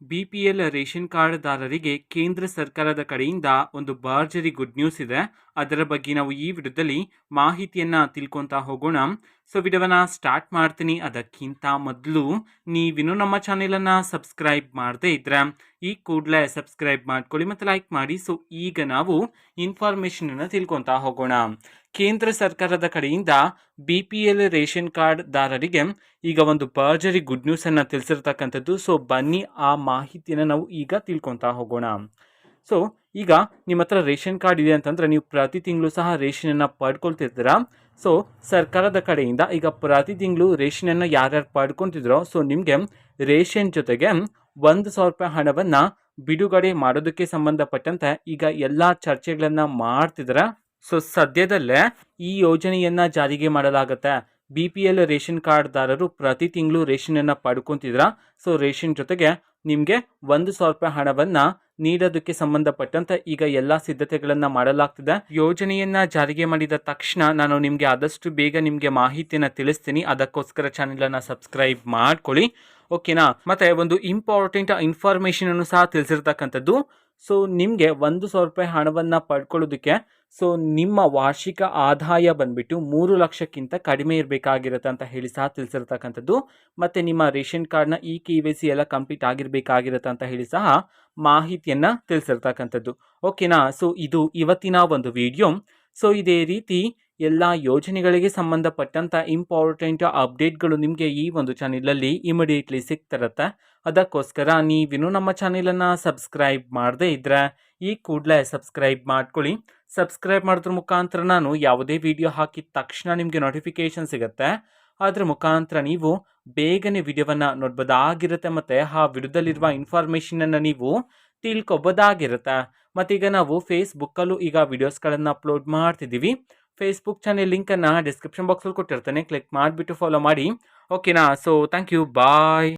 BPL ration ಕಾರ್ಡ್ದಾರರಿಗೆ ಕೇಂದ್ರ ಸರ್ಕಾರದ ಕಡೆಯಿಂದ ಒಂದು ಭರ್ಜರಿ ಗುಡ್ ನ್ಯೂಸ್ ಇದೆ. ಅದರ ಬಗ್ಗೆ ನಾವು ಈ ವಿಡಿಯೋದಲ್ಲಿ ಮಾಹಿತಿಯನ್ನು ತಿಳ್ಕೊತಾ ಹೋಗೋಣ. ಸೊ ವಿಡಿಯೋವನ್ನು ಸ್ಟಾರ್ಟ್ ಮಾಡ್ತೀನಿ. ಅದಕ್ಕಿಂತ ಮೊದಲು ನೀವಿನ್ನೂ ನಮ್ಮ ಚಾನೆಲನ್ನು ಸಬ್ಸ್ಕ್ರೈಬ್ ಮಾಡದೇ ಇದ್ರೆ ಈ ಕೂಡಲೇ ಸಬ್ಸ್ಕ್ರೈಬ್ ಮಾಡ್ಕೊಳ್ಳಿ ಮತ್ತು ಲೈಕ್ ಮಾಡಿ. ಸೊ ಈಗ ನಾವು ಇನ್ಫಾರ್ಮೇಷನನ್ನು ತಿಳ್ಕೊತಾ ಹೋಗೋಣ. ಕೇಂದ್ರ ಸರ್ಕಾರದ ಕಡೆಯಿಂದ BPL ರೇಷನ್ ಕಾರ್ಡ್ದಾರರಿಗೆ ಈಗ ಒಂದು ಭರ್ಜರಿ ಗುಡ್ ನ್ಯೂಸನ್ನು ತಿಳಿಸಿರ್ತಕ್ಕಂಥದ್ದು. ಸೊ ಬನ್ನಿ ಆ ಮಾಹಿತಿಯನ್ನು ನಾವು ಈಗ ತಿಳ್ಕೊತಾ ಹೋಗೋಣ. ಸೊ ಈಗ ನಿಮ್ಮ ಹತ್ರ ರೇಷನ್ ಕಾರ್ಡ್ ಇದೆ ಅಂತಂದರೆ ನೀವು ಪ್ರತಿ ತಿಂಗಳು ಸಹ ರೇಷನನ್ನು ಪಡ್ಕೊಳ್ತಿರ್ತೀರಾ. ಸೊ ಸರ್ಕಾರದ ಕಡೆಯಿಂದ ಈಗ ಪ್ರತಿ ತಿಂಗಳು ರೇಷನನ್ನು ಯಾರ್ಯಾರು ಪಡ್ಕೊತಿದ್ರೋ ಸೊ ನಿಮಗೆ ರೇಷನ್ ಜೊತೆಗೆ 1,000 ರೂಪಾಯಿ ಹಣವನ್ನು ಬಿಡುಗಡೆ ಮಾಡೋದಕ್ಕೆ ಸಂಬಂಧಪಟ್ಟಂತೆ ಈಗ ಎಲ್ಲ ಚರ್ಚೆಗಳನ್ನು ಮಾಡ್ತಿದ್ದಾರೆ. ಸೊ ಸದ್ಯದಲ್ಲೇ ಈ ಯೋಜನೆಯನ್ನು ಜಾರಿಗೆ ಮಾಡಲಾಗುತ್ತೆ. BPL ರೇಷನ್ ಕಾರ್ಡ್ದಾರರು ಪ್ರತಿ ತಿಂಗಳು ರೇಷನನ್ನು ಪಡ್ಕೊತಿದ್ರ. ಸೊ ರೇಷನ್ ಜೊತೆಗೆ ನಿಮಗೆ 1,000 ರೂಪಾಯಿ ಹಣವನ್ನು ನೀಡೋದಕ್ಕೆ ಸಂಬಂಧಪಟ್ಟಂತೆ ಈಗ ಎಲ್ಲ ಸಿದ್ಧತೆಗಳನ್ನು ಮಾಡಲಾಗ್ತಿದೆ. ಯೋಜನೆಯನ್ನು ಜಾರಿಗೆ ಮಾಡಿದ ತಕ್ಷಣ ನಾನು ನಿಮಗೆ ಆದಷ್ಟು ಬೇಗ ನಿಮಗೆ ಮಾಹಿತಿಯನ್ನು ತಿಳಿಸ್ತೀನಿ. ಅದಕ್ಕೋಸ್ಕರ ಚಾನೆಲನ್ನು ಸಬ್ಸ್ಕ್ರೈಬ್ ಮಾಡ್ಕೊಳ್ಳಿ, ಓಕೆನಾ. ಮತ್ತು ಒಂದು ಇಂಪಾರ್ಟೆಂಟ್ ಇನ್ಫಾರ್ಮೇಷನನ್ನು ಸಹ ತಿಳಿಸಿರ್ತಕ್ಕಂಥದ್ದು. ಸೊ ನಿಮಗೆ 1,000 ರೂಪಾಯಿ ಹಣವನ್ನು ಪಡ್ಕೊಳ್ಳೋದಕ್ಕೆ ಸೊ ನಿಮ್ಮ ವಾರ್ಷಿಕ ಆದಾಯ ಬಂದುಬಿಟ್ಟು 3 ಲಕ್ಷಕ್ಕಿಂತ ಕಡಿಮೆ ಇರಬೇಕಾಗಿರುತ್ತೆ ಅಂತ ಹೇಳಿ ಸಹ ತಿಳಿಸಿರ್ತಕ್ಕಂಥದ್ದು. ಮತ್ತು ನಿಮ್ಮ ರೇಷನ್ ಕಾರ್ಡ್ನ KYC ಎಲ್ಲ ಕಂಪ್ಲೀಟ್ ಆಗಿರಬೇಕಾಗಿರುತ್ತೆ ಅಂತ ಹೇಳಿ ಸಹ ಮಾಹಿತಿಯನ್ನು ತಿಳಿಸಿರ್ತಕ್ಕಂಥದ್ದು, ಓಕೆನಾ. ಸೊ ಇದು ಇವತ್ತಿನ ಒಂದು ವಿಡಿಯೋ. ಸೊ ಇದೇ ರೀತಿ ಎಲ್ಲ ಯೋಜನೆಗಳಿಗೆ ಸಂಬಂಧಪಟ್ಟಂಥ ಇಂಪಾರ್ಟೆಂಟ್ ಅಪ್ಡೇಟ್ಗಳು ನಿಮಗೆ ಈ ಒಂದು ಚಾನೆಲಲ್ಲಿ ಇಮಿಡಿಯೇಟ್ಲಿ ಸಿಗ್ತಿರುತ್ತೆ. ಅದಕ್ಕೋಸ್ಕರ ನೀವಿನ್ನೂ ನಮ್ಮ ಚಾನೆಲನ್ನು ಸಬ್ಸ್ಕ್ರೈಬ್ ಮಾಡದೇ ಇದ್ದರೆ ಈ ಕೂಡಲೇ ಸಬ್ಸ್ಕ್ರೈಬ್ ಮಾಡ್ಕೊಳ್ಳಿ. ಸಬ್ಸ್ಕ್ರೈಬ್ ಮಾಡೋದ್ರ ಮುಖಾಂತರ ನಾನು ಯಾವುದೇ ವಿಡಿಯೋ ಹಾಕಿದ ತಕ್ಷಣ ನಿಮಗೆ ನೋಟಿಫಿಕೇಷನ್ ಸಿಗುತ್ತೆ. ಅದರ ಮುಖಾಂತರ ನೀವು ಬೇಗನೆ ವಿಡಿಯೋವನ್ನು ನೋಡ್ಬೋದಾಗಿರುತ್ತೆ ಮತ್ತು ಆ ವಿಡಿಯೋದಲ್ಲಿರುವ ಇನ್ಫಾರ್ಮೇಷನನ್ನು ನೀವು ತಿಳ್ಕೊಬೋದಾಗಿರುತ್ತೆ. ಮತ್ತೀಗ ನಾವು ಫೇಸ್ಬುಕ್ಕಲ್ಲೂ ಈಗ ವಿಡಿಯೋಸ್ಗಳನ್ನು ಅಪ್ಲೋಡ್ ಮಾಡ್ತಿದ್ದೀವಿ. ಫೇಸ್ಬುಕ್ ಚಾನೆಲ್ ಲಿಂಕನ್ನು ಡಿಸ್ಕ್ರಿಪ್ಷನ್ ಬಾಕ್ಸಲ್ಲಿ ಕೊಟ್ಟಿರ್ತೇನೆ, ಕ್ಲಿಕ್ ಮಾಡಿಬಿಟ್ಟು ಫಾಲೋ ಮಾಡಿ, ಓಕೆನಾ. So thank you, bye.